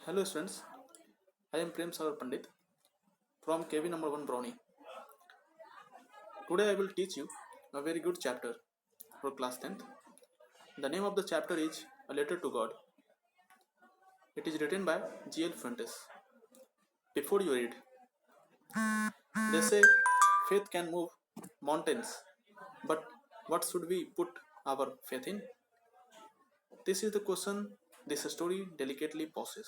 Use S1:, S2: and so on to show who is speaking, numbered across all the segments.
S1: Hello students, I am Prem Sagar Pandit from KV number 1 Brownie. Today I will teach you a very good chapter for class 10th. The name of the chapter is A Letter to God. It is written by G.L. Fuentes. Before you read, they say faith can move mountains, but what should we put our faith in? This is the question this story delicately poses.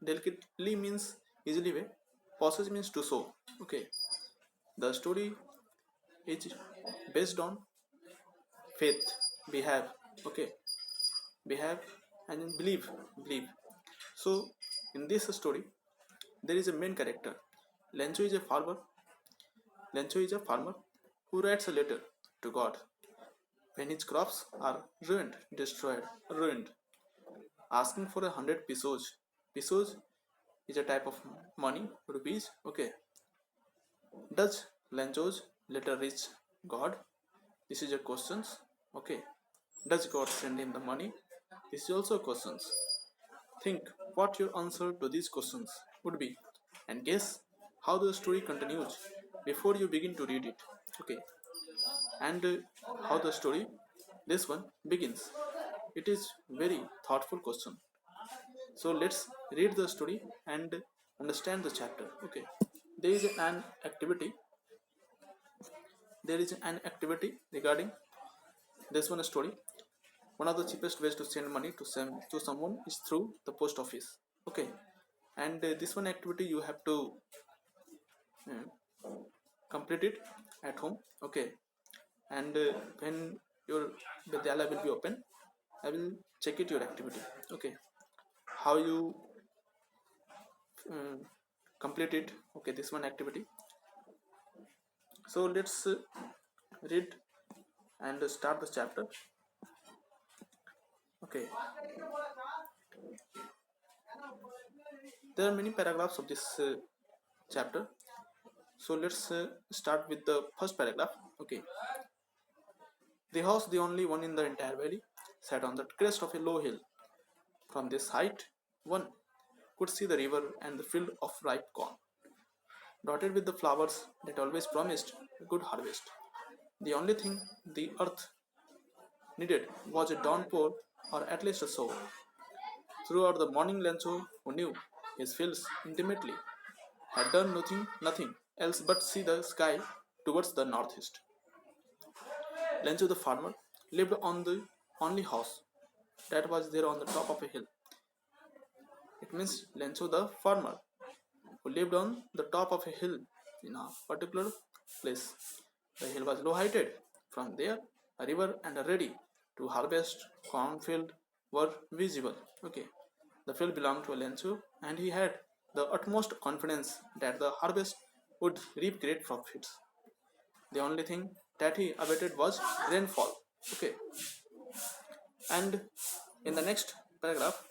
S1: Delicately means easily way, poses means to show. Okay, the story is based on faith we have. Okay, we have and believe. So in this story there is a main character. Lencho is a farmer. Lencho is a farmer who writes a letter to God when his crops are ruined, asking for 100 pesos. Pesos is a type of money, rupees. Okay, does Lencho's letter reach God? This is a questions. Okay, does God send him the money? This is also questions. Think what your answer to these questions would be and guess how the story continues before you begin to read it. Okay, and how the story this one begins. It is very thoughtful question. So let's read the story and understand the chapter. Okay, there is an activity. There is an activity regarding this one story. One of the cheapest ways to send money to someone is through the post office. Okay, and this one activity you have to complete it at home. Okay, and when your vidyalaya will be open, I will check it your activity. Okay, how you uh, complete it. Okay, this one activity. So let's read and start the chapter. Okay, there are many paragraphs of this chapter. So let's start with the first paragraph. Okay, the house, the only one in the entire valley, sat on the crest of a low hill. From this height, one could see the river and the field of ripe corn, dotted with the flowers that always promised a good harvest. The only thing the earth needed was a downpour or at least a shower. Throughout the morning, Lencho, who knew his fields intimately, had done nothing else but see the sky towards the northeast. Lencho the farmer lived on the only house that was there on the top of a hill. It means Lencho the farmer who lived on the top of a hill in a particular place. The hill was low heighted. From there, a river and a ready to harvest cornfield were visible. Okay, the field belonged to Lencho, and he had the utmost confidence that the harvest would reap great profits. The only thing that he awaited was rainfall. Okay, and in the next paragraph,